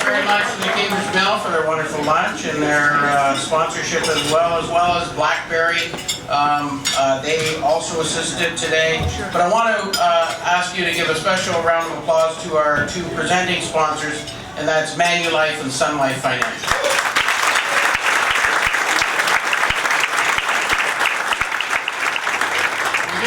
very much to the Cambridge Mill for their wonderful lunch and their sponsorship as well as Blackberry. They also assisted today. But I want to ask you to give a special round of applause to our two presenting sponsors, and that's Manulife and Sun Life Financial.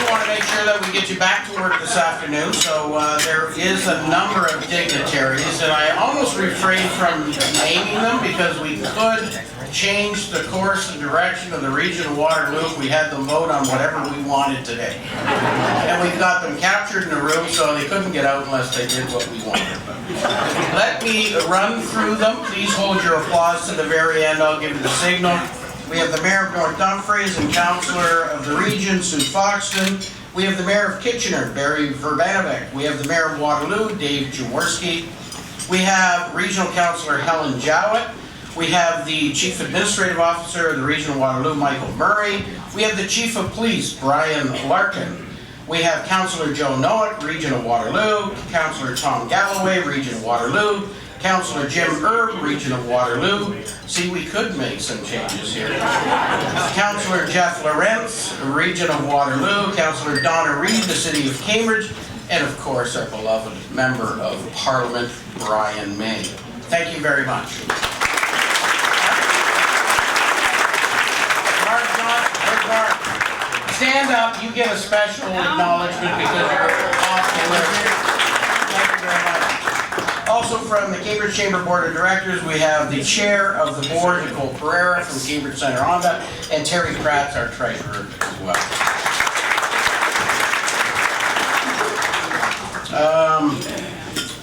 Want to make sure that we get you back to work this afternoon, so there is a number of dignitaries, and I almost refrained from naming them because we could change the course and direction of the region of Waterloo if we had them vote on whatever we wanted today. And we've got them captured in a room so they couldn't get out unless they did what we wanted. Let me run through them. Please hold your applause to the very end. I'll give you the signal. We have the Mayor of North Dumfries and Councillor of the Region, Sue Foxton. We have the Mayor of Kitchener, Barry Verbanovic. We have the Mayor of Waterloo, Dave Jaworski. We have Regional Councillor Helen Jowett. We have the Chief Administrative Officer of the Region of Waterloo, Michael Murray. We have the Chief of Police, Brian Larkin. We have Councillor Joe Noack, Region of Waterloo. Councillor Tom Galloway, Region of Waterloo. Councillor Jim Erb, Region of Waterloo. See, we could make some changes here. Councillor Jeff Lawrence, Region of Waterloo. Councillor Donna Reid, the City of Cambridge. And of course, our beloved Member of Parliament, Brian May. Thank you very much. Mark, stand up. You get a special acknowledgement because you're off the list. Thank you very much. Also from the Cambridge Chamber Board of Directors, we have the Chair of the Board, Nicole Pereira from Cambridge Centre Honda, and Terry Kratz, our Treasurer, as well.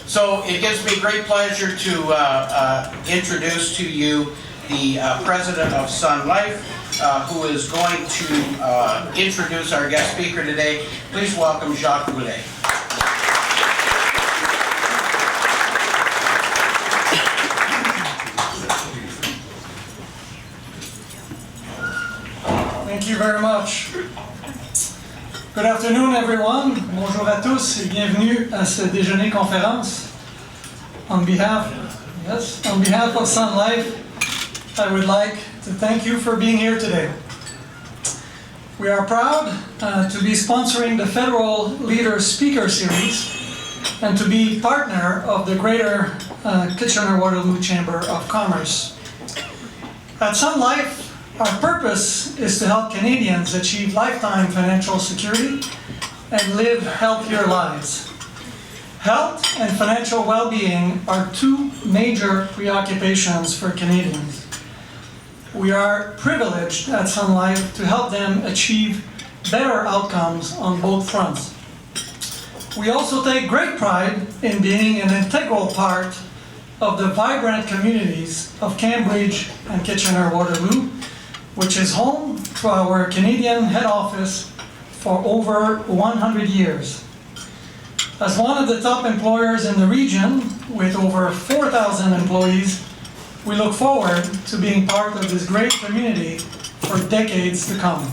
So it gives me great pleasure to introduce to you the President of Sun Life, who is going to introduce our guest speaker today. Please welcome Jacques Boulet. Thank you very much. Good afternoon, everyone. Bonjour à tous et bienvenue à ce déjeuner conférence. On behalf of Sun Life, I would like to thank you for being here today. We are proud to be sponsoring the Federal Leader Speaker Series and to be partner of the Greater Kitchener-Waterloo Chamber of Commerce. At Sun Life, our purpose is to help Canadians achieve lifetime financial security and live healthier lives. Health and financial well-being are two major preoccupations for Canadians. We are privileged at Sun Life to help them achieve better outcomes on both fronts. We also take great pride in being an integral part of the vibrant communities of Cambridge and Kitchener-Waterloo, which is home to our Canadian head office for over 100 years. As one of the top employers in the region, with over 4,000 employees, we look forward to being part of this great community for decades to come.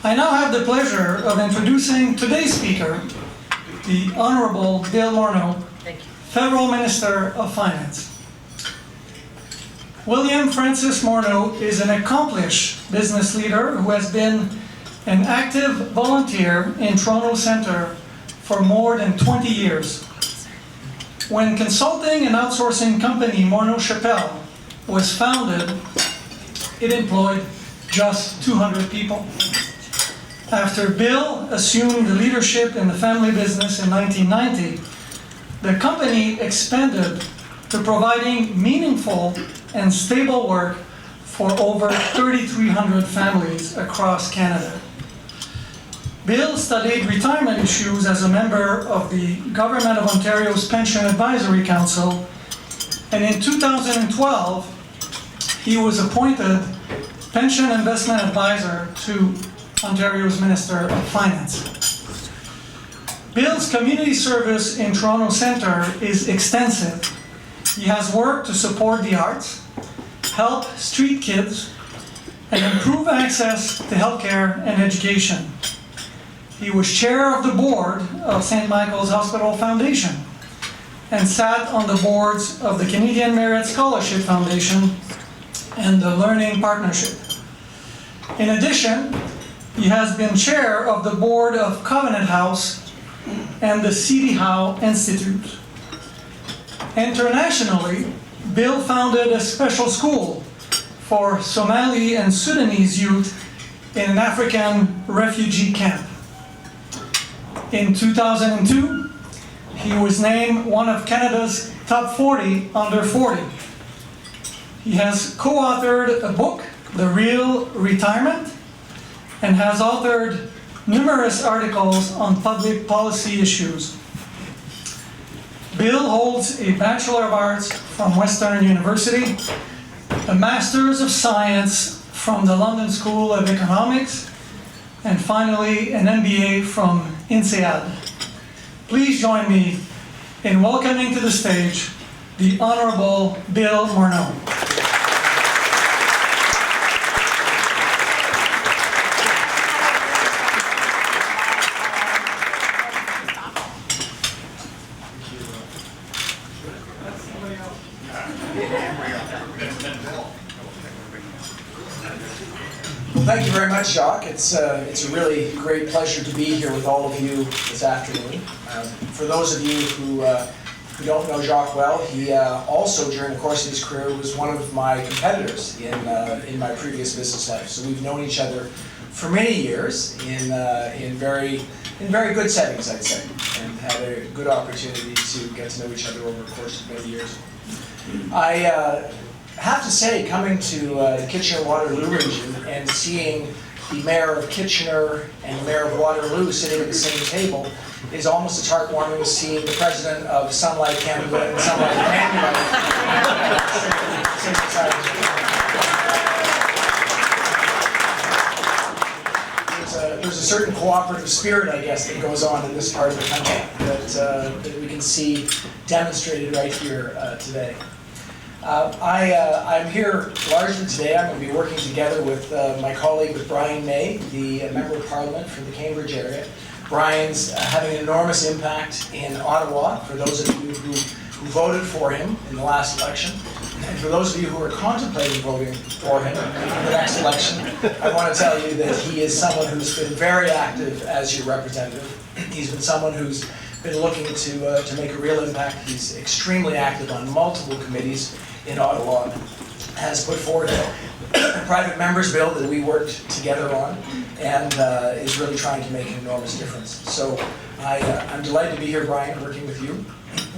I now have the pleasure of introducing today's speaker, the Honourable Bill Morneau, Federal Minister of Finance. William Francis Morneau is an accomplished business leader who has been an active volunteer in Toronto Centre for more than 20 years. When consulting and outsourcing company Morneau Chappell was founded, it employed just 200 people. After Bill assumed the leadership in the family business in 1990, the company expanded to providing meaningful and stable work for over 3,300 families across Canada. Bill studied retirement issues as a member of the Government of Ontario's Pension Advisory Council, and in 2012, he was appointed Pension Investment Advisor to Ontario's Minister of Finance. Bill's community service in Toronto Centre is extensive. He has worked to support the arts, help street kids, and improve access to healthcare and education. He was chair of the board of St. Michael's Hospital Foundation, and sat on the boards of the Canadian Merit Scholarship Foundation and the Learning Partnership. In addition, he has been chair of the board of Covenant House and the C.D. Howe Institute. Internationally, Bill founded a special school for Somali and Sudanese youth in an African refugee camp. In 2002, he was named one of Canada's top 40 under 40. He has co-authored a book, The Real Retirement, and has authored numerous articles on public policy issues. Bill holds a Bachelor of Arts from Western University, a Master's of Science from the London School of Economics, and finally an MBA from INSEAD. Please join me in welcoming to the stage the Honourable Bill Morneau. Thank you very much, Jacques. It's a really great pleasure to be here with all of you this afternoon. For those of you who don't know Jacques well, he also, during the course of his career, was one of my competitors in my previous business life. So we've known each other for many years in very good settings, I'd say, and had a good opportunity to get to know each other over the course of many years. I have to say, coming to the Kitchener-Waterloo region and seeing the Mayor of Kitchener and the Mayor of Waterloo sitting at the same table is almost as heartwarming as seeing the President of Sunlight Canada and Sunlight Emmanuel. There's a certain cooperative spirit, I guess, that goes on in this part of the country that we can see demonstrated right here today. I'm here largely today. I'm going to be working together with my colleague, with Brian May, the Member of Parliament from the Cambridge area. Brian's having an enormous impact in Ottawa, for those of you who voted for him in the last election. And for those of you who are contemplating voting for him in the next election, I want to tell you that he is someone who's been very active as your representative. He's been someone who's been looking to make a real impact. He's extremely active on multiple committees in Ottawa, has put forward a private member's bill that we worked together on, and is really trying to make an enormous difference. So I'm delighted to be here, Brian, working with you.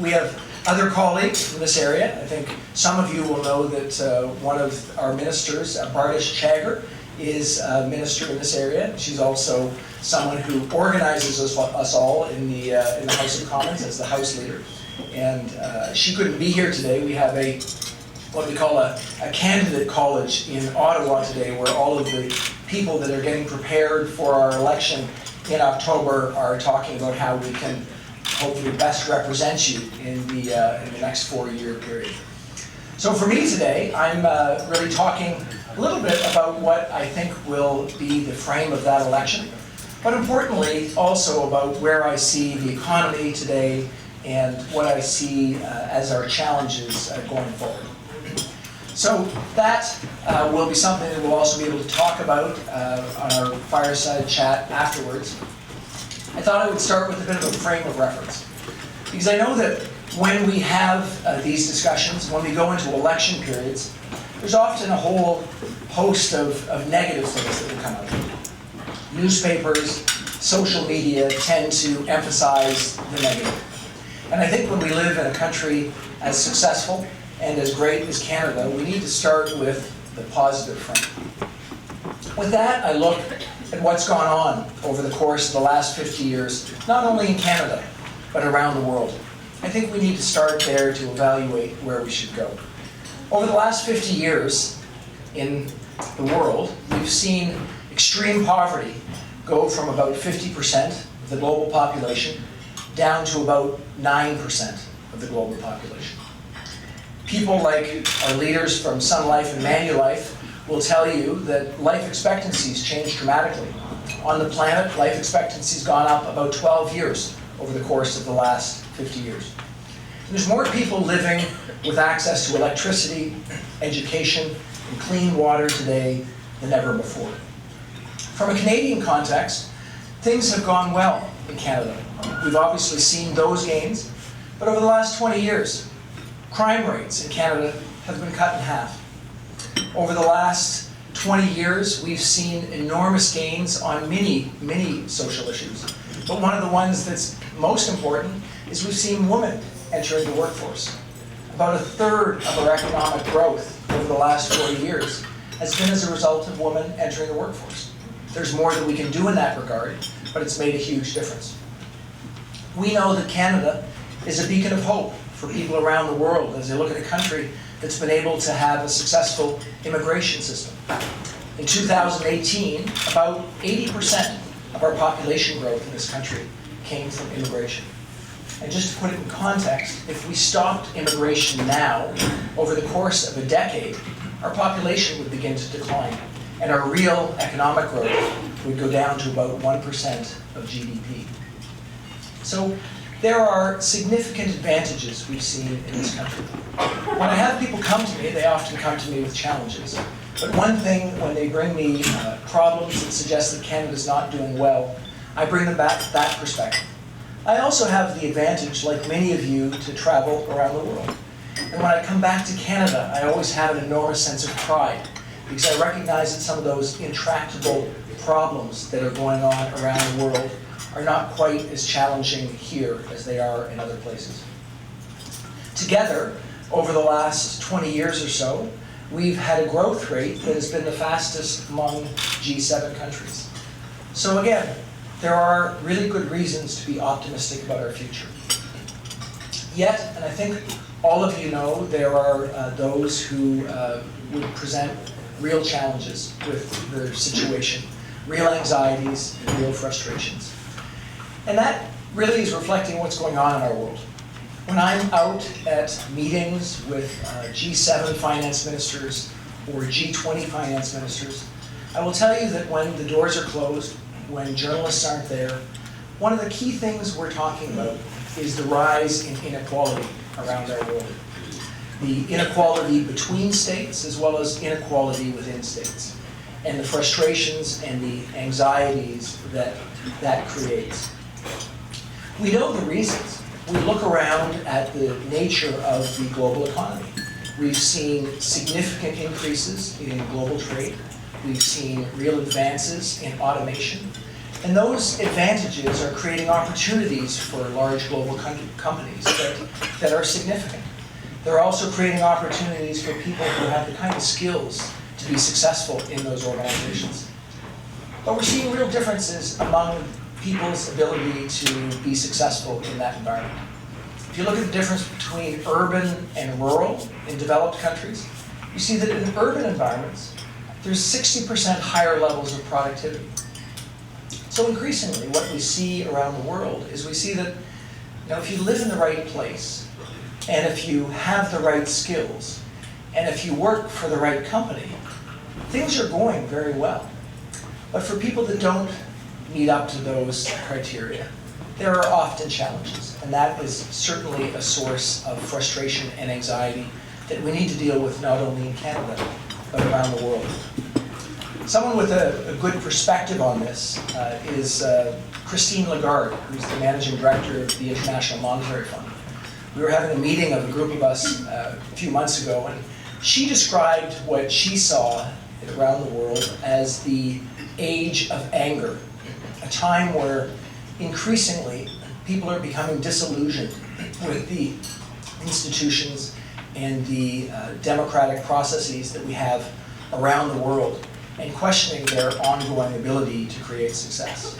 We have other colleagues from this area. I think some of you will know that one of our ministers, Bardish Chagger, is a minister in this area. She's also someone who organizes us all in the House of Commons as the House Leader. And she couldn't be here today. We have what we call a candidate college in Ottawa today, where all of the people that are getting prepared for our election in October are talking about how we can hopefully best represent you in the next 4-year period. So for me today, I'm really talking a little bit about what I think will be the frame of that election, but importantly also about where I see the economy today and what I see as our challenges going forward. So that will be something that we'll also be able to talk about on our fireside chat afterwards. I thought I would start with a bit of a frame of reference, because I know that when we have these discussions, when we go into election periods, there's often a whole host of negative things that will come out. Newspapers, social media tend to emphasize the negative. And I think when we live in a country as successful and as great as Canada, we need to start with the positive front. With that, I look at what's gone on over the course of the last 50 years, not only in Canada, but around the world. I think we need to start there to evaluate where we should go. Over the last 50 years in the world, we've seen extreme poverty go from about 50% of the global population down to about 9% of the global population. People like our leaders from Sun Life and Manulife will tell you that life expectancy's changed dramatically. On the planet, life expectancy's gone up about 12 years over the course of the last 50 years. There's more people living with access to electricity, education, and clean water today than ever before. From a Canadian context, things have gone well in Canada. We've obviously seen those gains, but over the last 20 years, crime rates in Canada have been cut in half. Over the last 20 years, we've seen enormous gains on many social issues. But one of the ones that's most important is we've seen women enter the workforce. About a third of our economic growth over the last 40 years has been as a result of women entering the workforce. There's more that we can do in that regard, but it's made a huge difference. We know that Canada is a beacon of hope for people around the world as they look at a country that's been able to have a successful immigration system. In 2018, about 80% of our population growth in this country came from immigration. And just to put it in context, if we stopped immigration now, over the course of a decade, our population would begin to decline, and our real economic growth would go down to about 1% of GDP. So there are significant advantages we've seen in this country. When I have people come to me, they often come to me with challenges. But one thing, when they bring me problems that suggest that Canada's not doing well, I bring them back that perspective. I also have the advantage, like many of you, to travel around the world. And when I come back to Canada, I always have an enormous sense of pride, because I recognize that some of those intractable problems that are going on around the world are not quite as challenging here as they are in other places. Together, over the last 20 years or so, we've had a growth rate that has been the fastest among G7 countries. So again, there are really good reasons to be optimistic about our future. Yet, and I think all of you know, there are those who would present real challenges with the situation, real anxieties, and real frustrations. And that really is reflecting what's going on in our world. When I'm out at meetings with G7 finance ministers or G20 finance ministers, I will tell you that when the doors are closed, when journalists aren't there, one of the key things we're talking about is the rise in inequality around our world. The inequality between states as well as inequality within states, and the frustrations and the anxieties that creates. We know the reasons. We look around at the nature of the global economy. We've seen significant increases in global trade. We've seen real advances in automation. And those advantages are creating opportunities for large global companies that are significant. They're also creating opportunities for people who have the kind of skills to be successful in those organizations. But we're seeing real differences among people's ability to be successful in that environment. If you look at the difference between urban and rural in developed countries, you see that in urban environments, there's 60% higher levels of productivity. So increasingly, what we see around the world is we see that if you live in the right place, and if you have the right skills, and if you work for the right company, things are going very well. But for people that don't meet up to those criteria, there are often challenges, and that is certainly a source of frustration and anxiety that we need to deal with not only in Canada, but around the world. Someone with a good perspective on this is Christine Lagarde, who's the Managing Director of the International Monetary Fund. We were having a meeting of a group of us a few months ago, and she described what she saw around the world as the age of anger, a time where increasingly people are becoming disillusioned with the institutions and the democratic processes that we have around the world, and questioning their ongoing ability to create success.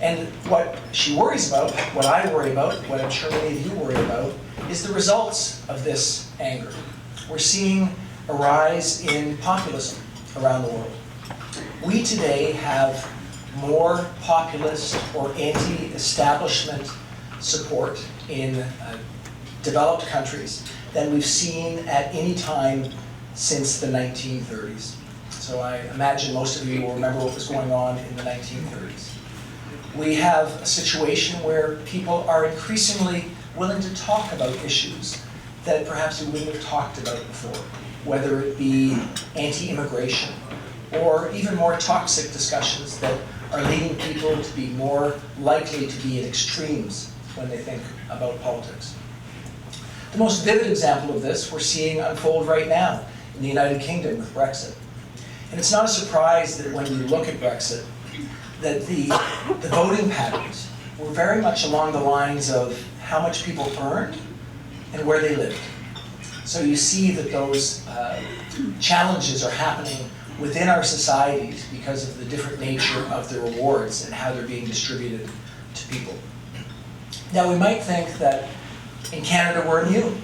And what she worries about, what I worry about, what I'm sure many of you worry about, is the results of this anger. We're seeing a rise in populism around the world. We today have more populist or anti-establishment support in developed countries than we've seen at any time since the 1930s. So I imagine most of you will remember what was going on in the 1930s. We have a situation where people are increasingly willing to talk about issues that perhaps we wouldn't have talked about before, whether it be anti-immigration or even more toxic discussions that are leading people to be more likely to be at extremes when they think about politics. The most vivid example of this we're seeing unfold right now in the United Kingdom with Brexit. And it's not a surprise that when you look at Brexit, that the voting patterns were very much along the lines of how much people earned and where they lived. So you see that those challenges are happening within our societies because of the different nature of the rewards and how they're being distributed to people. Now we might think that in Canada we're immune,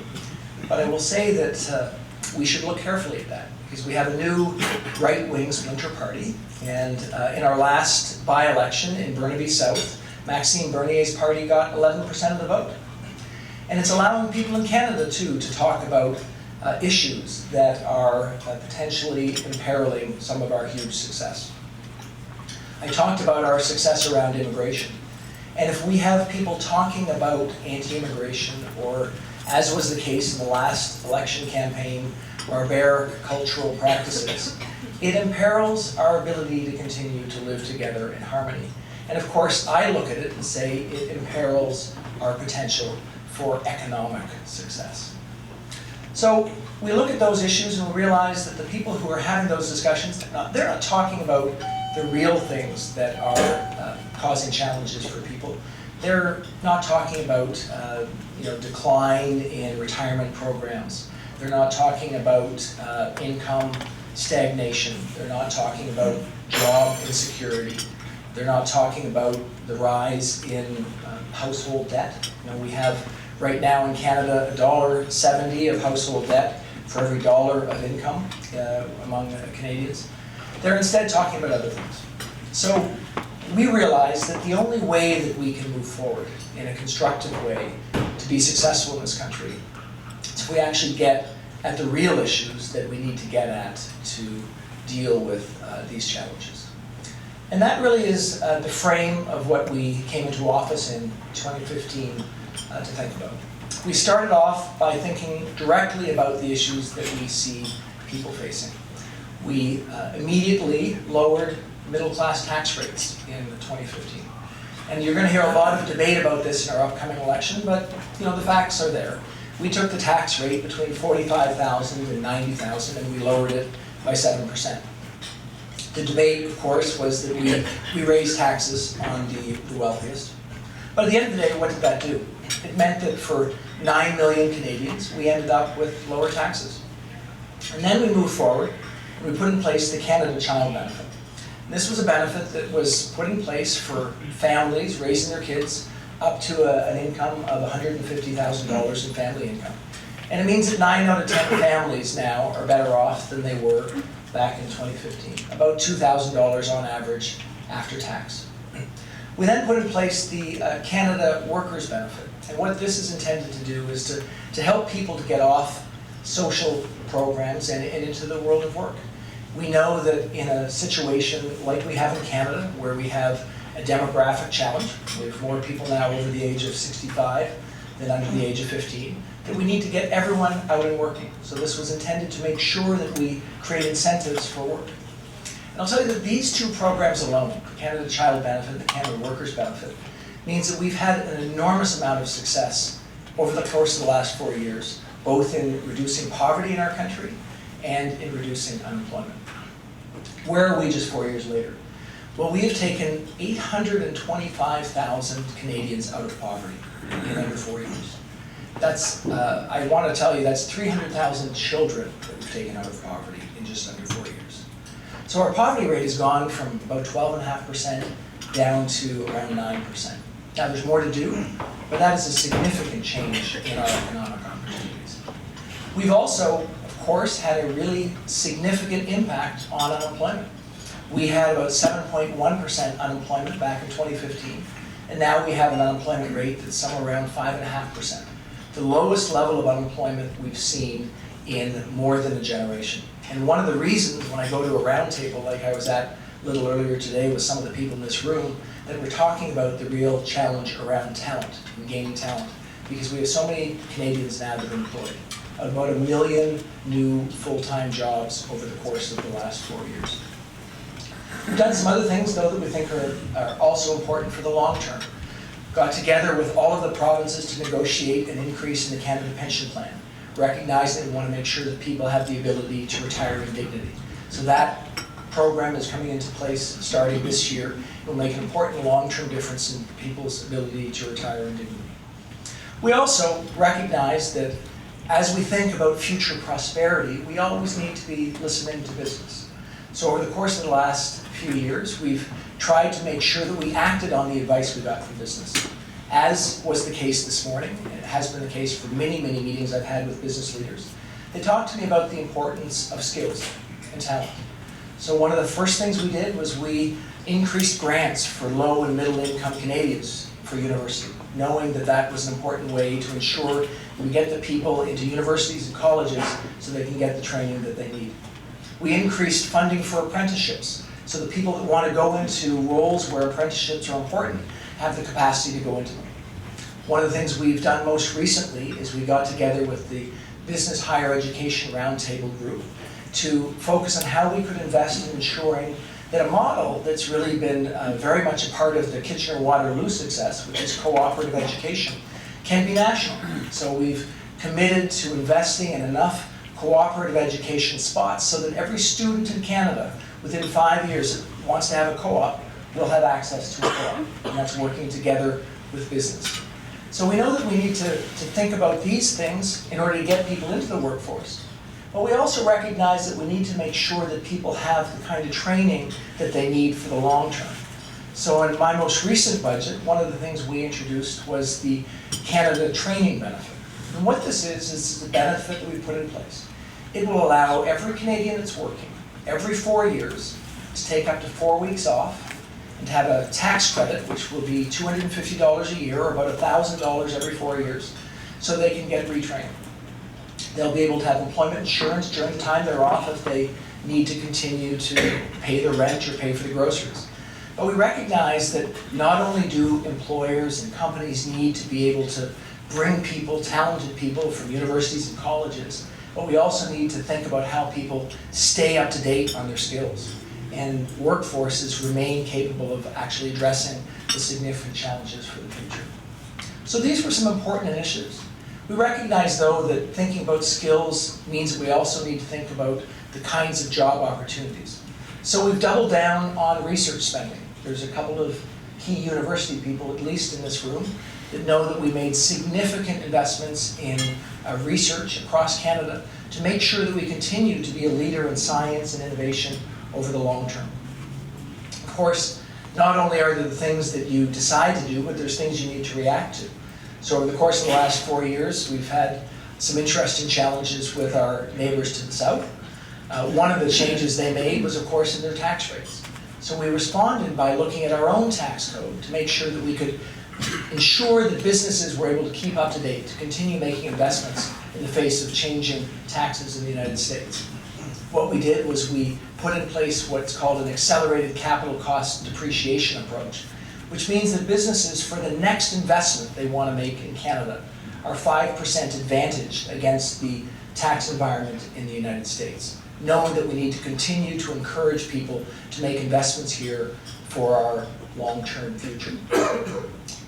but I will say that we should look carefully at that because we have a new right-wing splinter party, and in our last by-election in Burnaby South, Maxime Bernier's party got 11% of the vote. And it's allowing people in Canada too to talk about issues that are potentially imperiling some of our huge success. I talked about our success around immigration. And if we have people talking about anti-immigration, or as was the case in the last election campaign, barbaric cultural practices, it imperils our ability to continue to live together in harmony. And of course, I look at it and say it imperils our potential for economic success. So we look at those issues and we realize that the people who are having those discussions, they're not talking about the real things that are causing challenges for people. They're not talking about decline in retirement programs. They're not talking about income stagnation. They're not talking about job insecurity. They're not talking about the rise in household debt. We have right now in Canada $1.70 of household debt for every dollar of income among Canadians. They're instead talking about other things. So we realize that the only way that we can move forward in a constructive way to be successful in this country is if we actually get at the real issues that we need to get at to deal with these challenges. And that really is the frame of what we came into office in 2015 to think about. We started off by thinking directly about the issues that we see people facing. We immediately lowered middle-class tax rates in 2015. And you're going to hear a lot of debate about this in our upcoming election, but the facts are there. We took the tax rate between $45,000 and $90,000 and we lowered it by 7%. The debate, of course, was that we raised taxes on the wealthiest. But at the end of the day, what did that do? It meant that for 9 million Canadians, we ended up with lower taxes. And then we moved forward and we put in place the Canada Child Benefit. And this was a benefit that was put in place for families raising their kids up to an income of $150,000 in family income. And it means that 9 out of 10 families now are better off than they were back in 2015, about $2,000 on average after tax. We then put in place the Canada Workers Benefit. And what this is intended to do is to help people to get off social programs and into the world of work. We know that in a situation like we have in Canada, where we have a demographic challenge, we have more people now over the age of 65 than under the age of 15, that we need to get everyone out and working. So this was intended to make sure that we create incentives for work. And I'll tell you that these two programs alone, the Canada Child Benefit and the Canada Workers Benefit, means that we've had an enormous amount of success over the course of the last 4 years, both in reducing poverty in our country and in reducing unemployment. Where are we just 4 years later? Well, we have taken 825,000 Canadians out of poverty in under 4 years. That's, I want to tell you, that's 300,000 children that we've taken out of poverty in just under 4 years. So our poverty rate has gone from about 12.5% down to around 9%. Now there's more to do, but that is a significant change in our economic opportunities. We've also, of course, had a really significant impact on unemployment. We had about 7.1% unemployment back in 2015, and now we have an unemployment rate that's somewhere around 5.5%. The lowest level of unemployment we've seen in more than a generation. And one of the reasons when I go to a roundtable like I was at a little earlier today with some of the people in this room, that we're talking about the real challenge around talent and gaining talent. because we have so many Canadians now that are employed. About 1 million new full-time jobs over the course of the last 4 years. We've done some other things, though, that we think are also important for the long term. Got together with all of the provinces to negotiate an increase in the Canada Pension Plan, recognizing we want to make sure that people have the ability to retire in dignity. So that program is coming into place starting this year. It will make an important long-term difference in people's ability to retire in dignity. We also recognize that as we think about future prosperity, we always need to be listening to business. So over the course of the last few years, we've tried to make sure that we acted on the advice we got from business. As was the case this morning, and it has been the case for many, many meetings I've had with business leaders. They talked to me about the importance of skills and talent. So one of the first things we did was we increased grants for low and middle income Canadians for university, knowing that that was an important way to ensure we get the people into universities and colleges so they can get the training that they need. We increased funding for apprenticeships, so the people that want to go into roles where apprenticeships are important have the capacity to go into them. One of the things we've done most recently is we got together with the Business Higher Education Roundtable Group to focus on how we could invest in ensuring that a model that's really been very much a part of the Kitchener-Waterloo success, which is cooperative education, can be national. So we've committed to investing in enough cooperative education spots so that every student in Canada within 5 years that wants to have a co-op will have access to a co-op. And that's working together with business. So we know that we need to think about these things in order to get people into the workforce. But we also recognize that we need to make sure that people have the kind of training that they need for the long term. So in my most recent budget, one of the things we introduced was the Canada Training Benefit. And what this is a benefit that we put in place. It will allow every Canadian that's working, every 4 years, to take up to 4 weeks off and to have a tax credit, which will be $250 a year, or about $1,000 every 4 years, so they can get retrained. They'll be able to have employment insurance during the time they're off if they need to continue to pay the rent or pay for the groceries. But we recognize that not only do employers and companies need to be able to bring people, talented people from universities and colleges, but we also need to think about how people stay up to date on their skills and workforces remain capable of actually addressing the significant challenges for the future. So these were some important initiatives. We recognize, though, that thinking about skills means that we also need to think about the kinds of job opportunities. So we've doubled down on research spending. There's a couple of key university people, at least in this room, that know that we made significant investments in research across Canada to make sure that we continue to be a leader in science and innovation over the long term. Of course, not only are there the things that you decide to do, but there's things you need to react to. So over the course of the last 4 years, we've had some interesting challenges with our neighbors to the south. One of the changes they made was, of course, in their tax rates. So we responded by looking at our own tax code to make sure that we could ensure that businesses were able to keep up to date, to continue making investments in the face of changing taxes in the United States. What we did was we put in place what's called an accelerated capital cost depreciation approach, which means that businesses, for the next investment they want to make in Canada, are 5% advantaged against the tax environment in the United States, knowing that we need to continue to encourage people to make investments here for our long-term future.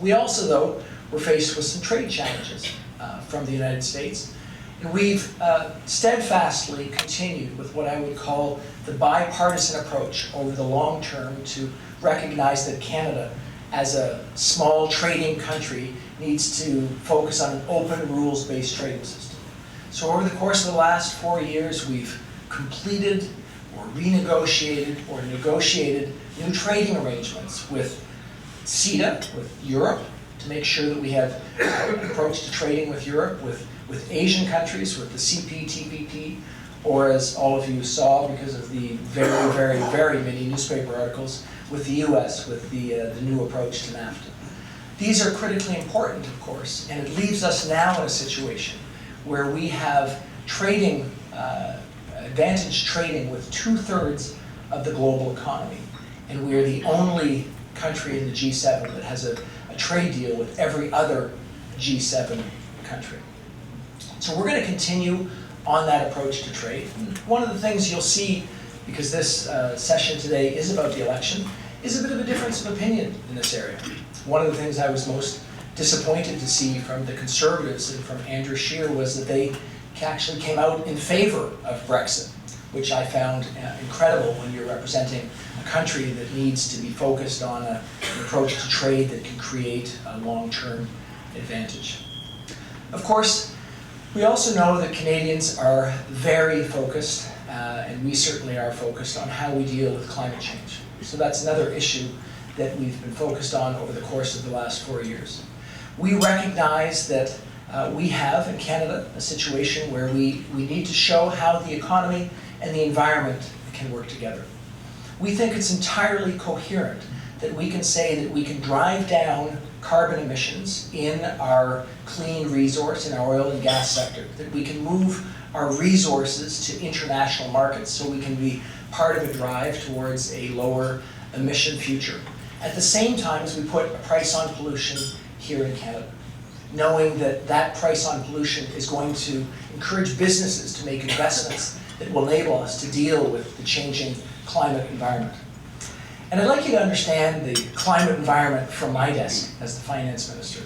We also, though, were faced with some trade challenges from the United States. And we've steadfastly continued with what I would call the bipartisan approach over the long term to recognize that Canada, as a small trading country, needs to focus on an open, rules-based trading system. So over the course of the last 4 years, we've completed or renegotiated or negotiated new trading arrangements with CETA, with Europe, to make sure that we have an approach to trading with Europe, with Asian countries, with the CPTPP, or as all of you saw because of the very, very, very many newspaper articles, with the US, with the new approach to NAFTA. These are critically important, of course, and it leaves us now in a situation where we have trading, advantage trading with 2/3 of the global economy. And we are the only country in the G7 that has a trade deal with every other G7 country. So we're going to continue on that approach to trade. One of the things you'll see, because this session today is about the election, is a bit of a difference of opinion in this area. One of the things I was most disappointed to see from the Conservatives and from Andrew Scheer was that they actually came out in favor of Brexit, which I found incredible when you're representing a country that needs to be focused on an approach to trade that can create a long-term advantage. Of course, we also know that Canadians are very focused, and we certainly are focused on how we deal with climate change. So that's another issue that we've been focused on over the course of the last 4 years. We recognize that we have in Canada a situation where we need to show how the economy and the environment can work together. We think it's entirely coherent that we can say that we can drive down carbon emissions in our clean resource, in our oil and gas sector, that we can move our resources to international markets so we can be part of a drive towards a lower emission future. At the same time as we put a price on pollution here in Canada, knowing that that price on pollution is going to encourage businesses to make investments that will enable us to deal with the changing climate environment. And I'd like you to understand the climate environment from my desk as the finance minister.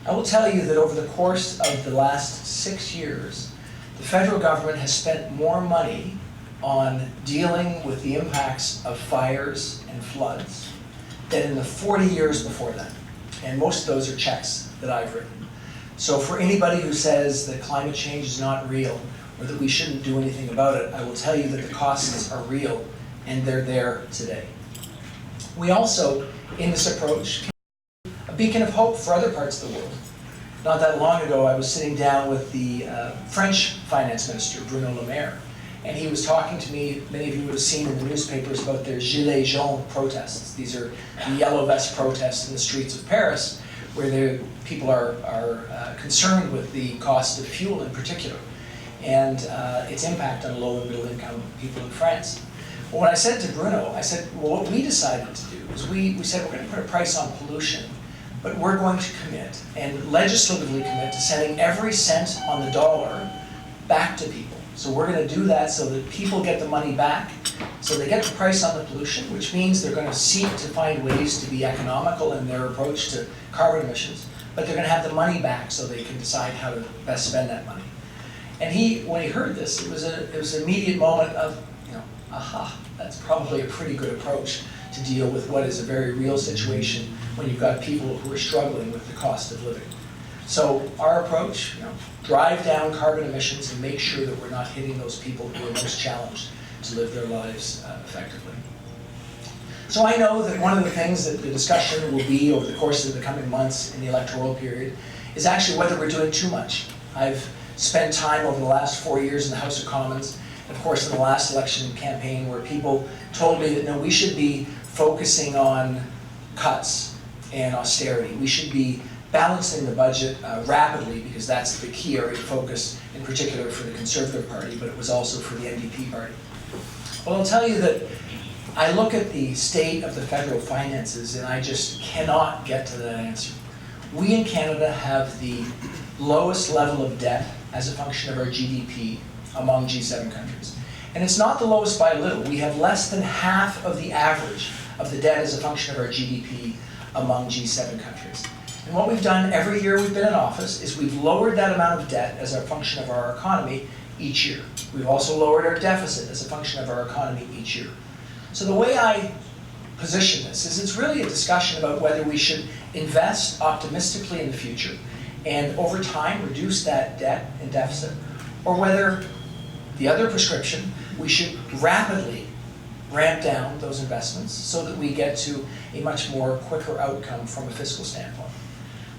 I will tell you that over the course of the last 6 years, the federal government has spent more money on dealing with the impacts of fires and floods than in the 40 years before that. And most of those are checks that I've written. So for anybody who says that climate change is not real or that we shouldn't do anything about it, I will tell you that the costs are real and they're there today. We also, in this approach, a beacon of hope for other parts of the world. Not that long ago, I was sitting down with the French finance minister, Bruno Le Maire, and he was talking to me. Many of you would have seen in the newspapers about their Gilets jaunes protests. These are the yellow vest protests in the streets of Paris, where people are concerned with the cost of fuel in particular, and its impact on low and middle income people in France. Well, when I said to Bruno, I said, well, what we decided to do is we said we're going to put a price on pollution, but we're going to commit and legislatively commit to sending every cent on the dollar back to people. So we're going to do that so that people get the money back, so they get the price on the pollution, which means they're going to seek to find ways to be economical in their approach to carbon emissions, but they're going to have the money back so they can decide how to best spend that money. And when he heard this, it was an immediate moment of, aha, that's probably a pretty good approach to deal with what is a very real situation when you've got people who are struggling with the cost of living. So our approach, drive down carbon emissions and make sure that we're not hitting those people who are most challenged to live their lives effectively. So I know that one of the things that the discussion will be over the course of the coming months in the electoral period is actually whether we're doing too much. I've spent time over the last 4 years in the House of Commons, and of course in the last election campaign, where people told me that no, we should be focusing on cuts and austerity. We should be balancing the budget rapidly, because that's the key area of focus, in particular for the Conservative Party, but it was also for the NDP Party. Well, I'll tell you that I look at the state of the federal finances and I just cannot get to that answer. We in Canada have the lowest level of debt as a function of our GDP among G7 countries. And it's not the lowest by a little. We have less than half of the average of the debt as a function of our GDP among G7 countries. And what we've done every year we've been in office is we've lowered that amount of debt as a function of our economy each year. We've also lowered our deficit as a function of our economy each year. So the way I position this is it's really a discussion about whether we should invest optimistically in the future and over time reduce that debt and deficit, or whether the other prescription, we should rapidly ramp down those investments so that we get to a much more quicker outcome from a fiscal standpoint.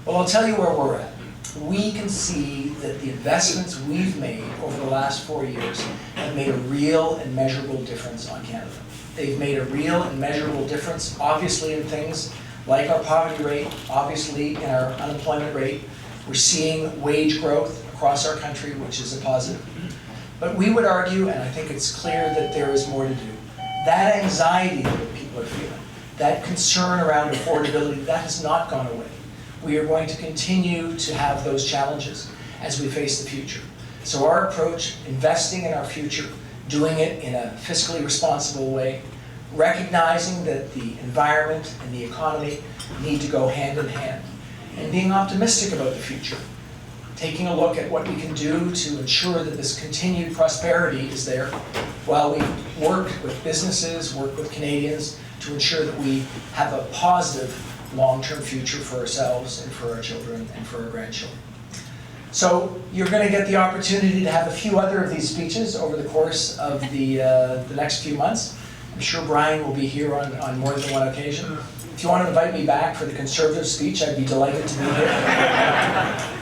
Well, I'll tell you where we're at. We can see that the investments we've made over the last 4 years have made a real and measurable difference on Canada. They've made a real and measurable difference, obviously, in things like our poverty rate, obviously in our unemployment rate. We're seeing wage growth across our country, which is a positive. But we would argue, and I think it's clear, that there is more to do. That anxiety that people are feeling, that concern around affordability, that has not gone away. we are going to continue to have those challenges as we face the future. So our approach, investing in our future, doing it in a fiscally responsible way, recognizing that the environment and the economy need to go hand in hand, and being optimistic about the future, taking a look at what we can do to ensure that this continued prosperity is there while we work with businesses, work with Canadians to ensure that we have a positive long-term future for ourselves and for our children and for our grandchildren. So you're going to get the opportunity to have a few other of these speeches over the course of the next few months. I'm sure Brian will be here on more than one occasion. If you want to invite me back for the Conservative speech, I'd be delighted to be here.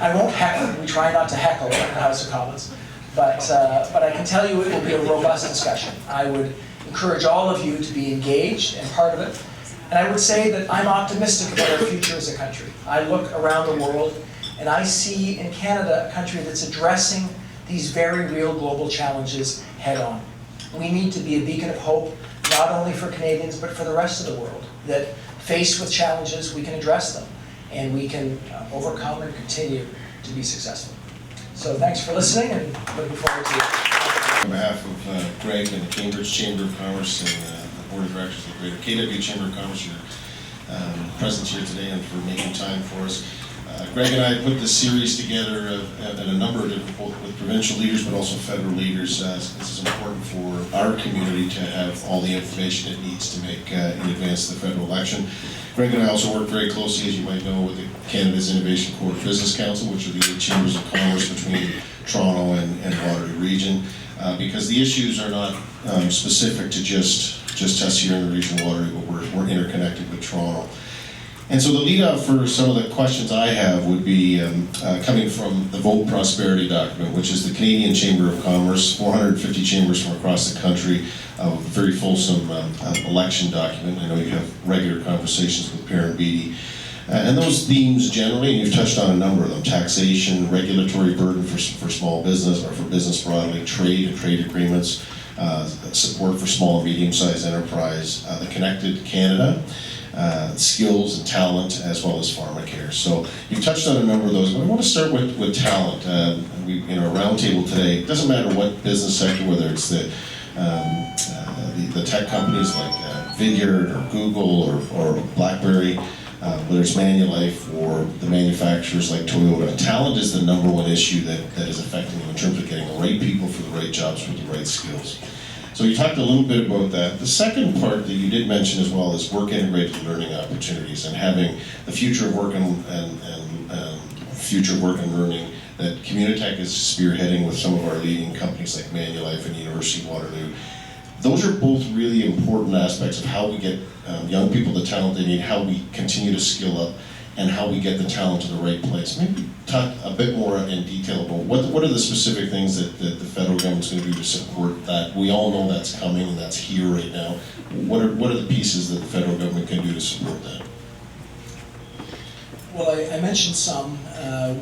I won't heckle. We try not to heckle in the House of Commons. But I can tell you it will be a robust discussion. I would encourage all of you to be engaged and part of it. And I would say that I'm optimistic about our future as a country. I look around the world and I see in Canada a country that's addressing these very real global challenges head on. We need to be a beacon of hope, not only for Canadians, but for the rest of the world, that faced with challenges, we can address them, and we can overcome and continue to be successful. So thanks for listening, and looking forward to it. On behalf of Greg and the Cambridge Chamber of Commerce and the Board of Directors of the Greater KW Chamber of Commerce, your presence here today and for making time for us. Greg and I put this series together at a number of different, both with provincial leaders but also federal leaders. This is important for our community to have all the information it needs to make in advance of the federal election. Greg and I also work very closely, as you might know, with the Canada's Innovation Core Business Council, which are the eight chambers of commerce between Toronto and Waterloo region, because the issues are not specific to just us here in the region of Waterloo, but we're interconnected with Toronto. And so the lead up for some of the questions I have would be coming from the Vote Prosperity document, which is the Canadian Chamber of Commerce, 450 chambers from across the country, a very fulsome election document. I know you have regular conversations with Parent Beatty. And those themes generally, and you've touched on a number of them: taxation, regulatory burden for small business or for business broadly, trade and trade agreements, support for small and medium-sized enterprise, the Connected Canada, skills and talent, as well as pharmacare. So you've touched on a number of those, but I want to start with talent. In our roundtable today, it doesn't matter what business sector, whether it's the tech companies like Vidyard or Google or BlackBerry, whether it's Manulife or the manufacturers like Toyota. Talent is the number one issue that is affecting them in terms of getting the right people for the right jobs with the right skills. So you talked a little bit about that. The second part that you did mention as well is work-integrated learning opportunities and having the future of work and future of work and learning that Communitech is spearheading with some of our leading companies like Manulife and University of Waterloo. Those are both really important aspects of how we get young people the talent they need, how we continue to skill up, and how we get the talent to the right place. Maybe talk a bit more in detail about what are the specific things that the federal government's going to do to support that. We all know that's coming and that's here right now. What are the pieces that the federal government can do to support that? Well, I mentioned some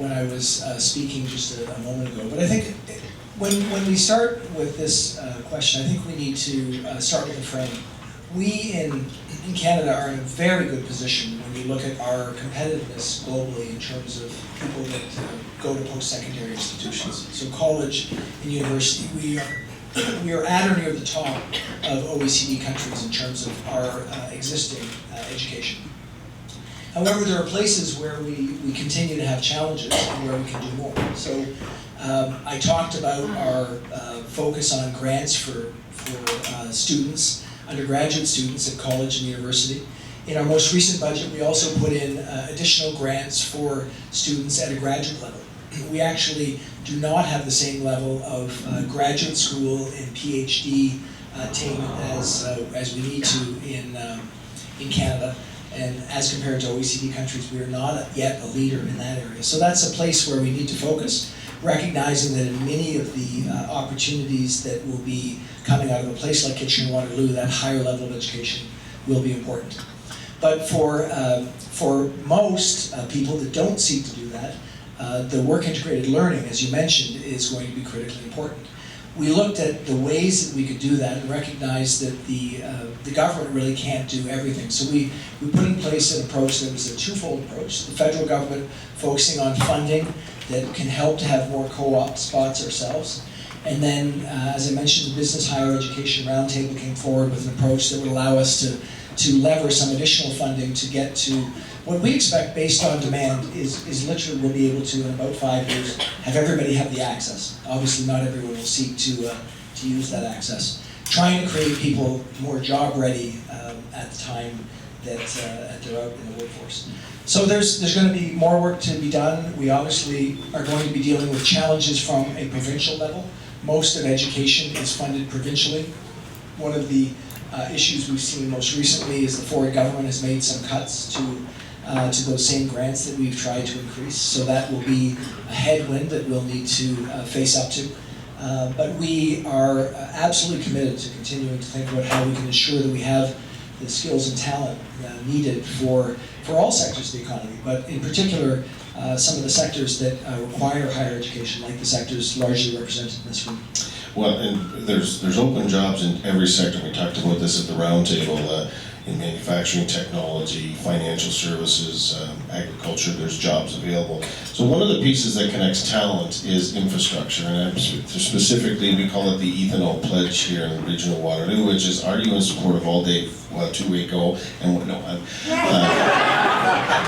when I was speaking just a moment ago, but I think when we start with this question, I think we need to start with the framing. We in Canada are in a very good position when you look at our competitiveness globally in terms of people that go to post-secondary institutions. So college and university, we are at or near the top of OECD countries in terms of our existing education. However, there are places where we continue to have challenges and where we can do more. So I talked about our focus on grants for students, undergraduate students at college and university. In our most recent budget, we also put in additional grants for students at a graduate level. We actually do not have the same level of graduate school and PhD attainment as we need to in Canada. And as compared to OECD countries, we are not yet a leader in that area. So that's a place where we need to focus, recognizing that in many of the opportunities that will be coming out of a place like Kitchener-Waterloo, that higher level of education will be important. But for most people that don't seek to do that, the work-integrated learning, as you mentioned, is going to be critically important. we looked at the ways that we could do that and recognized that the government really can't do everything. So we put in place an approach that was a twofold approach. The federal government focusing on funding that can help to have more co-op spots ourselves. And then, as I mentioned, the Business Higher Education Roundtable came forward with an approach that would allow us to lever some additional funding to get to what we expect based on demand is literally we'll be able to, in about 5 years, have everybody have the access. Obviously, not everyone will seek to use that access. Trying to create people more job ready at the time that they're out in the workforce. So there's going to be more work to be done. We obviously are going to be dealing with challenges from a provincial level. Most of education is funded provincially. One of the issues we've seen most recently is the Ford government has made some cuts to those same grants that we've tried to increase. So that will be a headwind that we'll need to face up to. But we are absolutely committed to continuing to think about how we can ensure that we have the skills and talent needed for all sectors of the economy, but in particular some of the sectors that require higher education, like the sectors largely represented in this room. Well, and there's open jobs in every sector. We talked about this at the roundtable. In manufacturing, technology, financial services, agriculture, there's jobs available. So one of the pieces that connects talent is infrastructure, and specifically we call it the ethanol pledge here in regional Waterloo, which is, are you in support of all-day two-way go? And what, no,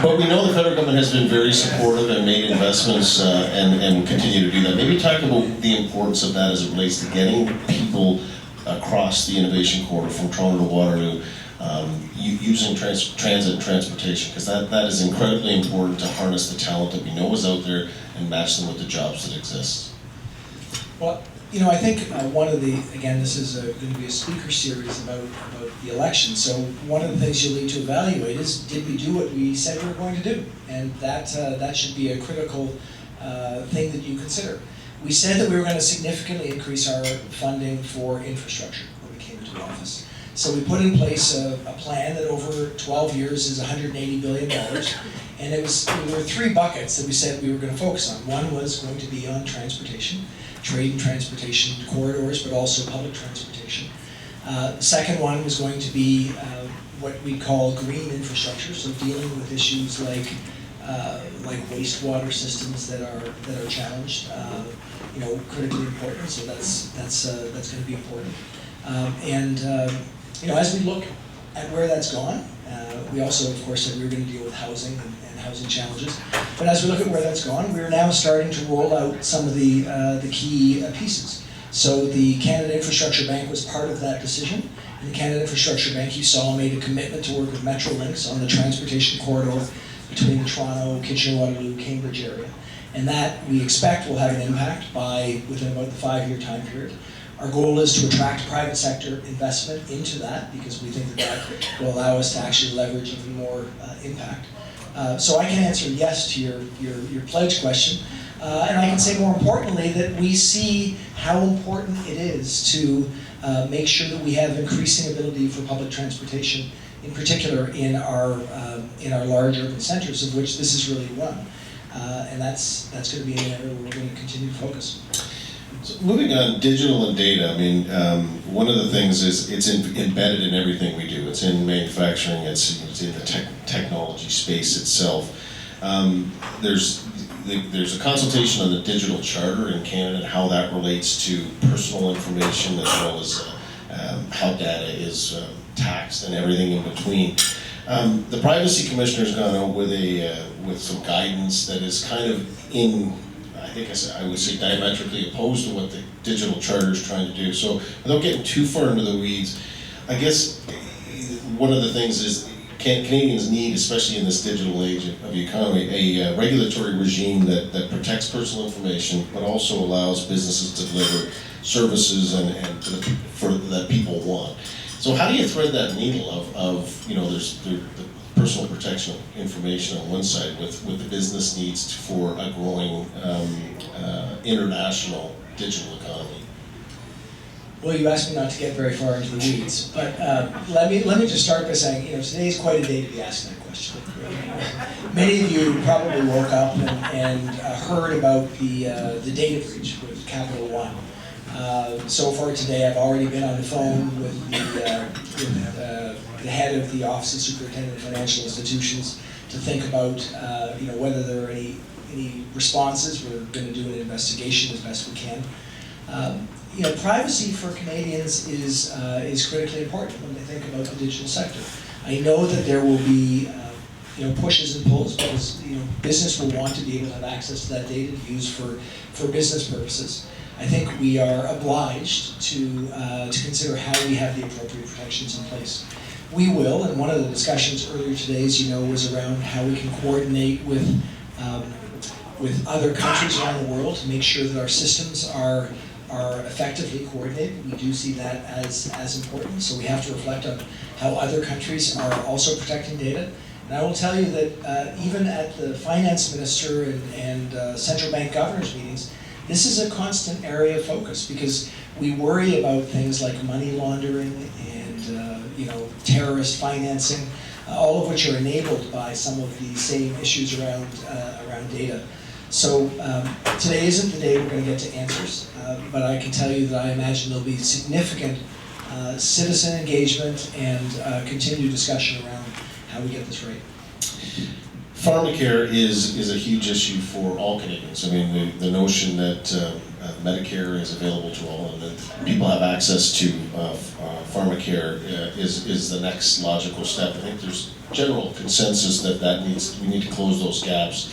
but we know the federal government has been very supportive and made investments and will continue to do that. Maybe talk about the importance of that as it relates to getting people across the innovation corridor from Toronto to Waterloo, using transit and transportation, because that is incredibly important to harness the talent that we know is out there and match them with the jobs that exist. Well, you know, I think one of the, again, this is going to be a speaker series about the election, so one of the things you'll need to evaluate is, did we do what we said we were going to do? And that should be a critical thing that you consider. We said that we were going to significantly increase our funding for infrastructure when we came into office. So we put in place a plan that over 12 years is $180 billion. And there were three buckets that we said we were going to focus on. One was going to be on transportation, trade and transportation corridors, but also public transportation. The second one was going to be what we call green infrastructure, so dealing with issues like wastewater systems that are challenged, critically important. So that's going to be important. As we look at where that's gone, we also, of course, said we were going to deal with housing and housing challenges. But as we look at where that's gone, we're now starting to roll out some of the key pieces. So the Canada Infrastructure Bank was part of that decision. And the Canada Infrastructure Bank, you saw, made a commitment to work with Metrolinx on the transportation corridor between the Toronto, Kitchener-Waterloo, Cambridge area. And that, we expect, will have an impact within about the 5-year time period. Our goal is to attract private sector investment into that, because we think that will allow us to actually leverage even more impact. So I can answer yes to your pledge question. And I can say more importantly that we see how important it is to make sure that we have increasing ability for public transportation, in particular in our large urban centers, of which this is really one. And that's going to be an area where we're going to continue to focus. So moving on, digital and data, I mean, one of the things is it's embedded in everything we do. It's in manufacturing, it's in the technology space itself. There's a consultation on the digital charter in Canada and how that relates to personal information, as well as how data is taxed and everything in between. The Privacy Commissioner's gone out with some guidance that is kind of I would say diametrically opposed to what the digital charter is trying to do. So without getting too far into the weeds, I guess one of the things is Canadians need, especially in this digital age of the economy, a regulatory regime that protects personal information, but also allows businesses to deliver services that people want. So how do you thread that needle of there's the personal protection of information on one side with the business needs for a growing international digital economy? Well, you asked me not to get very far into the weeds, but let me just start by saying, today is quite a day to be asking that question. Many of you probably woke up and heard about the data breach with Capital One, So far today, I've already been on the phone with the head of the Office of Superintendent of Financial Institutions to think about whether there are any responses. We're going to do an investigation as best we can. Privacy for Canadians is critically important when they think about the digital sector. I know that there will be pushes and pulls, because business will want to be able to have access to that data to use for business purposes. I think we are obliged to consider how we have the appropriate protections in place. We will, and one of the discussions earlier today, as you know, was around how we can coordinate with other countries around the world to make sure that our systems are effectively coordinated. We do see that as important, so we have to reflect on how other countries are also protecting data. And I will tell you that even at the finance minister and central bank governors meetings, this is a constant area of focus, because we worry about things like money laundering and terrorist financing, all of which are enabled by some of the same issues around data. So today isn't the day we're going to get to answers, but I can tell you that I imagine there'll be significant citizen engagement and continued discussion around how we get this right. Pharmacare is a huge issue for all Canadians. I mean, the notion that Medicare is available to all and that people have access to pharmacare is the next logical step. I think there's general consensus that we need to close those gaps.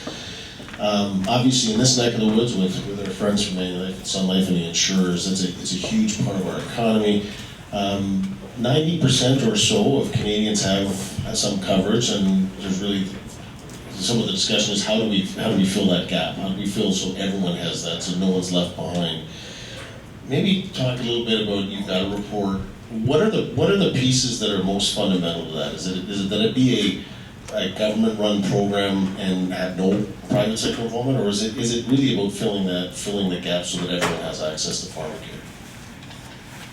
Obviously, in this neck of the woods with our friends from Manulife and Sun Life and the insurers, it's a huge part of our economy. 90% or so of Canadians have some coverage, and there's really some of the discussion is how do we fill that gap? How do we fill so everyone has that, so no one's left behind? Maybe talk a little bit about, you've got a report. What are the pieces that are most fundamental to that? Is it that it be a government-run program and have no private sector involvement, or is it really about filling the gap so that everyone has access to pharmacare?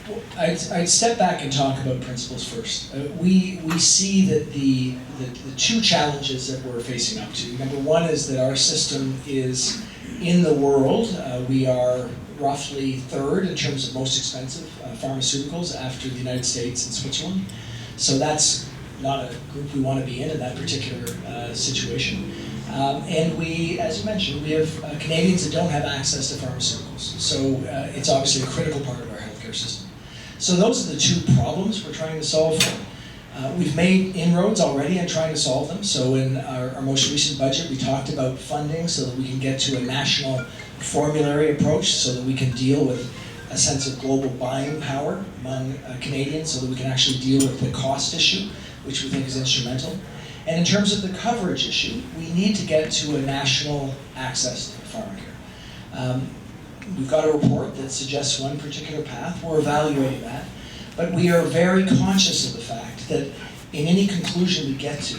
Well, I'd step back and talk about principles first. We see that the two challenges that we're facing up to. Number one is that our system is, in the world, we are roughly third in terms of most expensive pharmaceuticals after the United States and Switzerland. So that's not a group we want to be in that particular situation. And we, as you mentioned, we have Canadians that don't have access to pharmaceuticals. So it's obviously a critical part of our healthcare system. So those are the two problems we're trying to solve for. We've made inroads already in trying to solve them. So in our most recent budget, we talked about funding so that we can get to a national formulary approach, so that we can deal with a sense of global buying power among Canadians, so that we can actually deal with the cost issue, which we think is instrumental. And in terms of the coverage issue, we need to get to a national access to pharmacare. We've got a report that suggests one particular path. We're evaluating that. But we are very conscious of the fact that in any conclusion we get to,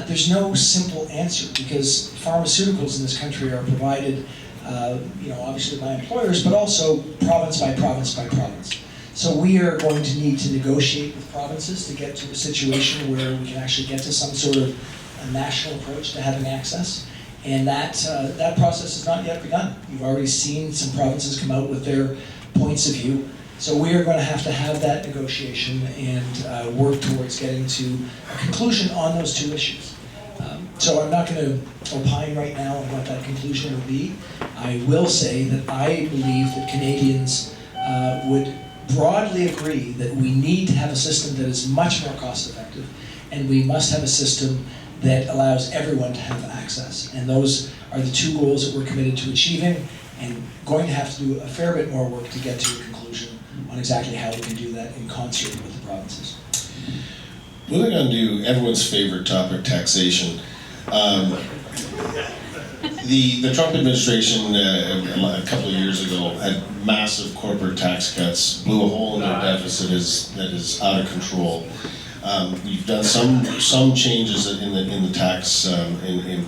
there's no simple answer, because pharmaceuticals in this country are provided, obviously by employers, but also province by province by province. So we are going to need to negotiate with provinces to get to a situation where we can actually get to some sort of a national approach to having access. And that process has not yet begun. You've already seen some provinces come out with their points of view. So we are going to have that negotiation and work towards getting to a conclusion on those two issues. So I'm not going to opine right now on what that conclusion will be. I will say that I believe that Canadians would broadly agree that we need to have a system that is much more cost effective, and we must have a system that allows everyone to have access. And those are the two goals that we're committed to achieving, and going to have to do a fair bit more work to get to a conclusion on exactly how we can do that in concert with the provinces. Moving on to everyone's favorite topic, taxation. The Trump administration a couple of years ago had massive corporate tax cuts, blew a hole in their deficit that is out of control. You've done some changes in the tax it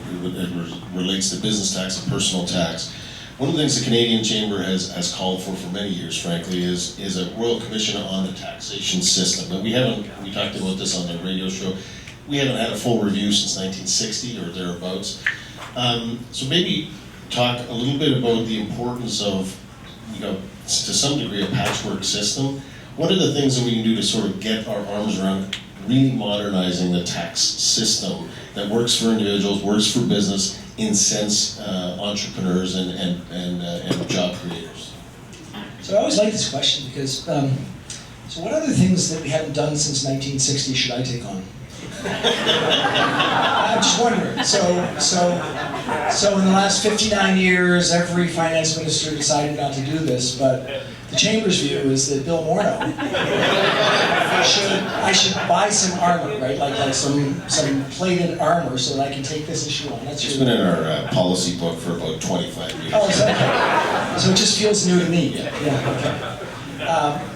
relates to business tax and personal tax. One of the things the Canadian Chamber has called for many years, frankly, is a Royal Commission on the taxation system. And we talked about this on the radio show. We haven't had a full review since 1960 or thereabouts. So maybe talk a little bit about the importance of to some degree, a patchwork system. What are the things that we can do to sort of get our arms around really modernizing the tax system that works for individuals, works for business, incents entrepreneurs and job creators? So I always like this question because, so what other things that we haven't done since 1960 should I take on? I'm just wondering. So in the last 59 years, every finance minister decided not to do this, but the Chamber's view is that Bill Morneau I should buy some armor, right? Like some plated armor so that I can take this issue on. That's It's been in our policy book for about 25 years. Oh, is that okay? So it just feels new to me. Yeah, okay.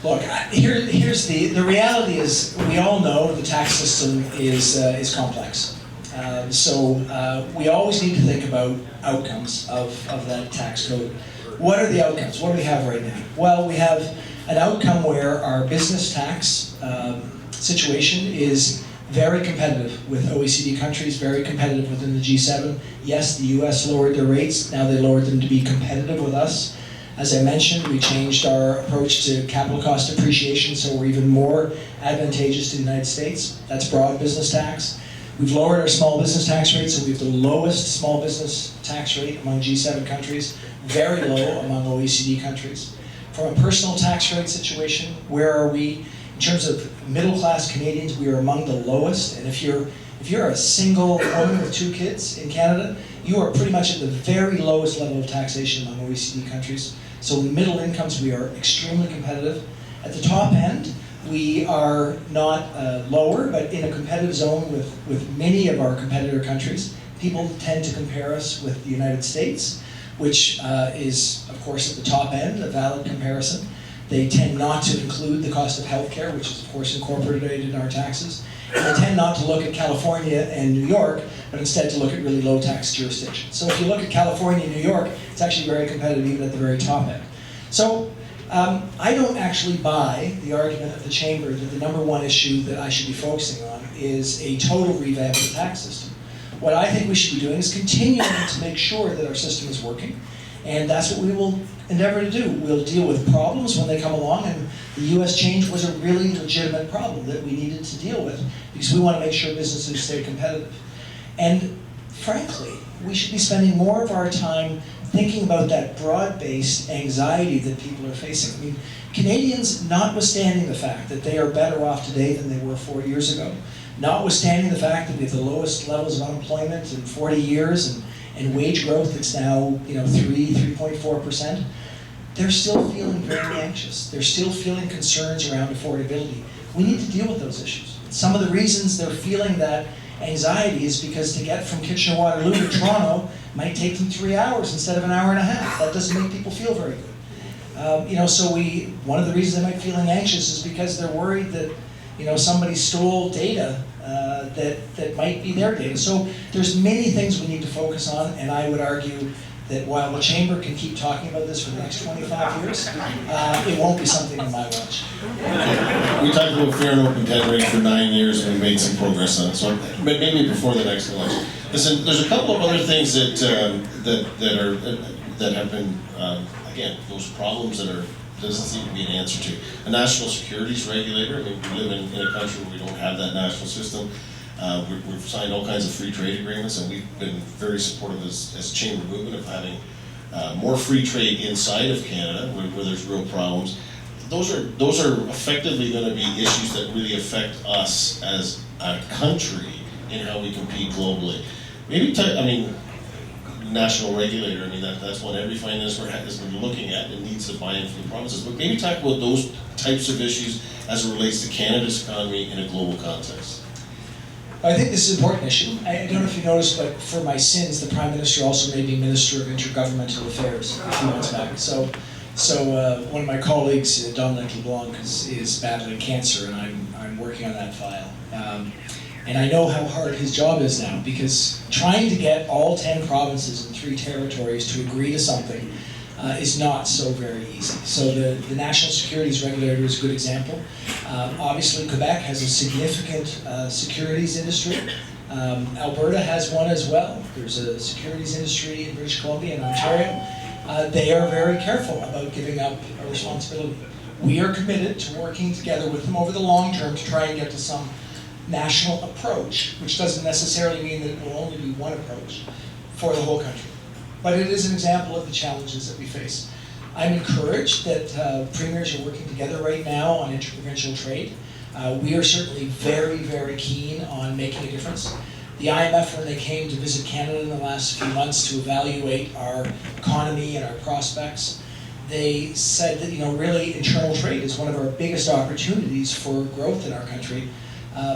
Look, here's the reality is we all know the tax system is complex. So we always need to think about outcomes of that tax code. What are the outcomes? What do we have right now? Well, we have an outcome where our business tax situation is very competitive with OECD countries, very competitive within the G7. Yes, the US lowered their rates. Now they lowered them to be competitive with us. As I mentioned, we changed our approach to capital cost depreciation, so we're even more advantageous to the United States. That's broad business tax. We've lowered our small business tax rate, so we have the lowest small business tax rate among G7 countries, very low among OECD countries. From a personal tax rate situation, where are we? In terms of middle-class Canadians, we are among the lowest, and if you're a single woman with 2 kids in Canada, you are pretty much at the very lowest level of taxation among OECD countries. So in middle incomes, we are extremely competitive. At the top end, we are not lower, but in a competitive zone with many of our competitor countries. People tend to compare us with the United States, which is, of course, at the top end, a valid comparison. They tend not to include the cost of healthcare, which is, of course, incorporated in our taxes. And they tend not to look at California and New York, but instead to look at really low tax jurisdictions. So if you look at California and New York, it's actually very competitive even at the very top end. So I don't actually buy the argument of the Chamber that the number one issue that I should be focusing on is a total revamp of the tax system. What I think we should be doing is continuing to make sure that our system is working, and that's what we will endeavor to do. We'll deal with problems when they come along, and the US change was a really legitimate problem that we needed to deal with because we want to make sure businesses stay competitive. And frankly, we should be spending more of our time thinking about that broad-based anxiety that people are facing. I mean, Canadians, notwithstanding the fact that they are better off today than they were 4 years ago, notwithstanding the fact that we have the lowest levels of unemployment in 40 years and wage growth that's now 3.4%, they're still feeling very anxious. They're still feeling concerns around affordability. We need to deal with those issues. Some of the reasons they're feeling that anxiety is because to get from Kitchener-Waterloo to Toronto might take them 3 hours instead of an hour and a half. That doesn't make people feel very good. So one of the reasons they might be feeling anxious is because they're worried that somebody stole data that might be their data. So there's many things we need to focus on, and I would argue that while the Chamber can keep talking about this for the next 25 years, it won't be something on my watch. We talked about fair and open tendering for 9 years, and we made some progress on it. So maybe before the next election. Listen, there's a couple of other things that have been again those problems that doesn't seem to be an answer to. A national securities regulator. I mean, we live in a country where we don't have that national system. We've signed all kinds of free trade agreements, and we've been very supportive as Chamber movement of having more free trade inside of Canada, where there's real problems. Those are effectively going to be issues that really affect us as a country in how we compete globally. Maybe national regulator. I mean that's one every finance minister has been looking at and needs to buy in from the provinces. But maybe talk about those types of issues as it relates to Canada's economy in a global context. I think this is an important issue. I don't know if you noticed, but for my sins, the Prime Minister also made me Minister of Intergovernmental Affairs a few months back. So one of my colleagues, Dominic LeBlanc, is battling cancer, and I'm working on that file. And I know how hard his job is now, because trying to get all 10 provinces and 3 territories to agree to something is not so very easy. So the National Securities Regulator is a good example. Obviously, Quebec has a significant securities industry. Alberta has one as well. There's a securities industry in British Columbia and Ontario. they are very careful about giving up a responsibility. We are committed to working together with them over the long term to try and get to some national approach, which doesn't necessarily mean that it will only be one approach for the whole country. But it is an example of the challenges that we face. I'm encouraged that premiers are working together right now on interprovincial trade. We are certainly very, very keen on making a difference. The IMF, when they came to visit Canada in the last few months to evaluate our economy and our prospects, they said that, really internal trade is one of our biggest opportunities for growth in our country,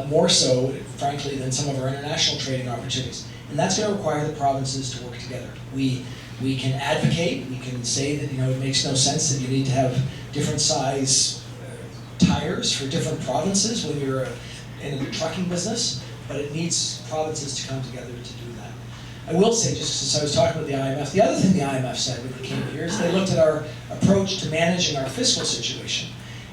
more so, frankly, than some of our international trading opportunities. And that's going to require the provinces to work together. We can advocate, we can say that, it makes no sense that you need to have different size tires for different provinces when you're in a trucking business, but it needs provinces to come together to do that. I will say, just since I was talking about the IMF, the other thing the IMF said when they came here is they looked at our approach to managing our fiscal situation.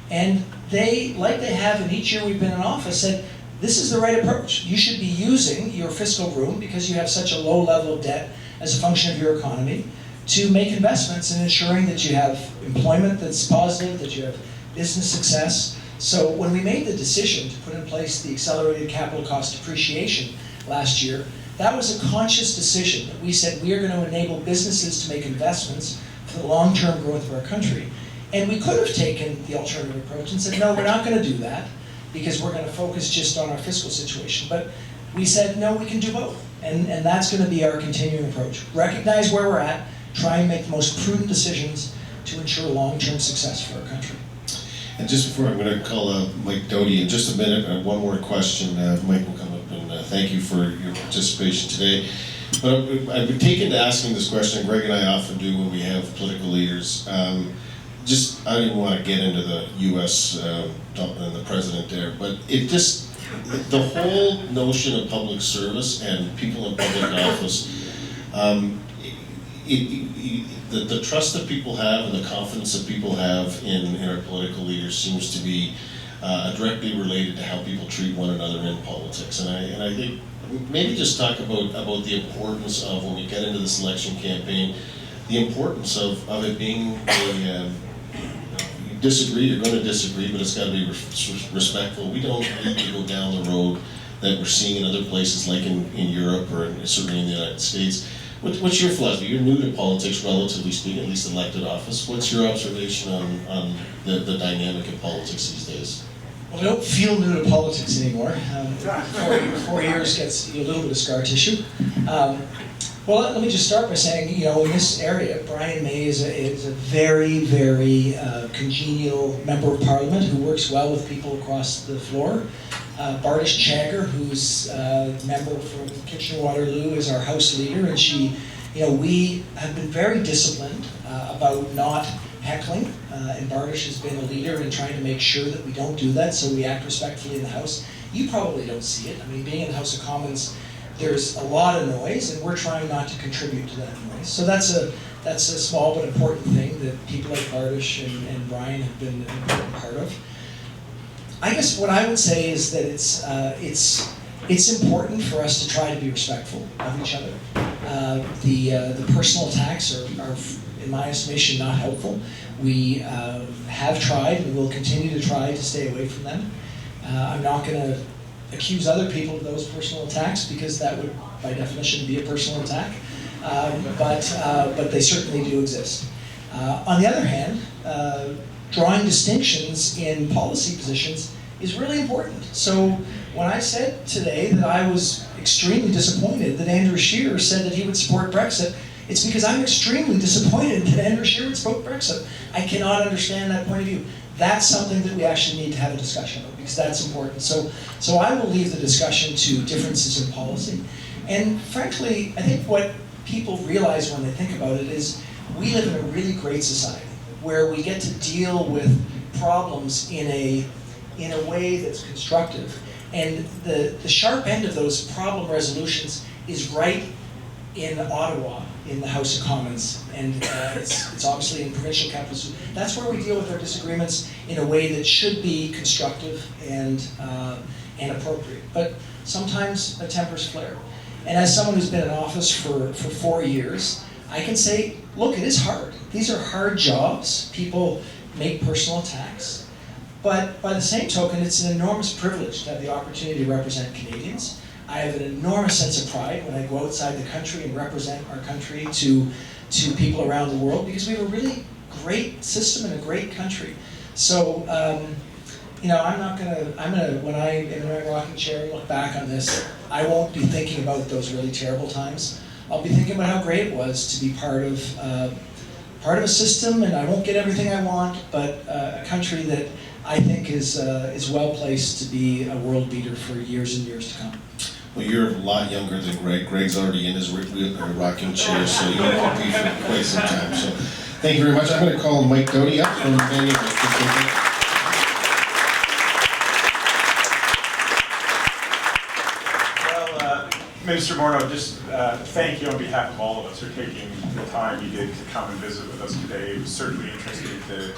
And they, like they have in each year we've been in office, said, this is the right approach. You should be using your fiscal room, because you have such a low level of debt as a function of your economy, to make investments in ensuring that you have employment that's positive, that you have business success. So when we made the decision to put in place the accelerated capital cost depreciation last year, that was a conscious decision that we said we are going to enable businesses to make investments for the long-term growth of our country. And we could have taken the alternative approach and said, no, we're not going to do that because we're going to focus just on our fiscal situation. But we said, no, we can do both. And that's going to be our continuing approach. Recognize where we're at, try and make the most prudent decisions to ensure long-term success for our country. And just before I'm going to call Mike Doty in just a minute, one more question. Mike will come up and thank you for your participation today. But I've been taken to asking this question, and Greg and I often do when we have political leaders. I don't even want to get into the U.S. And the president there, but the whole notion of public service and people in public office, the trust that people have and the confidence that people have in our political leaders seems to be directly related to how people treat one another in politics. And I think maybe just talk about the importance of, when we get into this election campaign, the importance of it being a you disagree, you're going to disagree, but it's got to be respectful. We don't need to go down the road that we're seeing in other places like in Europe or certainly in the United States. What's your philosophy? You're new to politics, relatively speaking, at least elected office. What's your observation on the dynamic of politics these days? Well, I don't feel new to politics anymore. 4 years gets a little bit of scar tissue. Well, let me just start by saying, in this area, Brian May is a very, very congenial member of Parliament who works well with people across the floor. Bardish Chagger, who's a member from Kitchener-Waterloo, is our House leader, and we have been very disciplined about not heckling, and Bardish has been a leader in trying to make sure that we don't do that, so we act respectfully in the House. You probably don't see it. I mean, being in the House of Commons, there's a lot of noise, and we're trying not to contribute to that noise. So that's a small but important thing that people like Bardish and Brian have been an important part of. I guess what I would say is that it's important for us to try to be respectful of each other. The personal attacks are, in my estimation, not helpful. We have tried and will continue to try to stay away from them. I'm not going to accuse other people of those personal attacks because that would, by definition, be a personal attack. But they certainly do exist. On the other hand, drawing distinctions in policy positions is really important. So when I said today that I was extremely disappointed that Andrew Scheer said that he would support Brexit, it's because I'm extremely disappointed that Andrew Scheer would support Brexit. I cannot understand that point of view. That's something that we actually need to have a discussion about because that's important. So I will leave the discussion to differences in policy. And frankly, I think what people realize when they think about it is we live in a really great society where we get to deal with problems in a way that's constructive. And the sharp end of those problem resolutions is right in Ottawa, in the House of Commons. And it's obviously in provincial capitals. That's where we deal with our disagreements in a way that should be constructive and appropriate. But sometimes tempers flare. And as someone who's been in office for 4 years, I can say look, it is hard. These are hard jobs. People make personal attacks. But by the same token, it's an enormous privilege to have the opportunity to represent Canadians. I have an enormous sense of pride when I go outside the country and represent our country to people around the world, because we have a really great system and a great country. So, you know, I'm gonna, when I am in my rocking chair, look back on this, I won't be thinking about those really terrible times. I'll be thinking about how great it was to be part of a system, and I won't get everything I want, but a country that I think is well placed to be a world beater for years and years to come. Well, you're a lot younger than Greg. Greg's already in his rocking chair, so you won't be for quite some time. So, thank you very much. I'm going to call Mike Doty up from Vancouver. Minister Morneau, just thank you on behalf of all of us for taking the time you did to come and visit with us today. It was certainly interesting to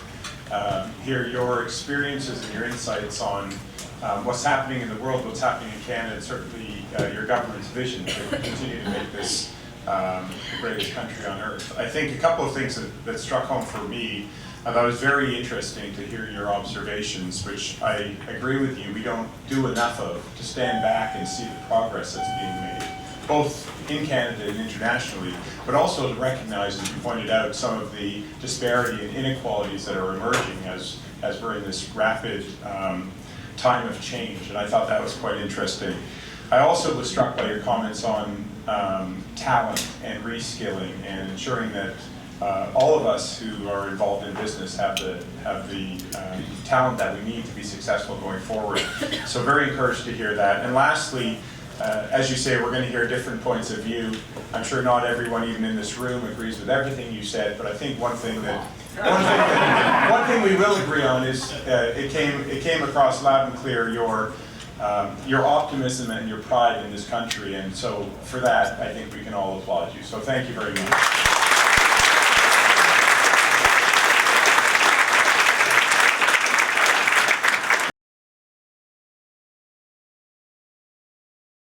hear your experiences and your insights on what's happening in the world, what's happening in Canada, and certainly your government's vision to continue to make this the greatest country on earth. I think a couple of things that struck home for me. I thought it was very interesting to hear your observations, which I agree with you, we don't do enough of, to stand back and see the progress that's being made, both in Canada and internationally, but also to recognize, as you pointed out, some of the disparity and inequalities that are emerging as we're in this rapid time of change, and I thought that was quite interesting. I also was struck by your comments on talent and reskilling and ensuring that all of us who are involved in business have the talent that we need to be successful going forward. So very encouraged to hear that. And lastly, as you say, we're going to hear different points of view. I'm sure not everyone even in this room agrees with everything you said, but I think one thing we will agree on is it came across loud and clear your optimism and your pride in this country, and so for that I think we can all applaud you. So thank you very much.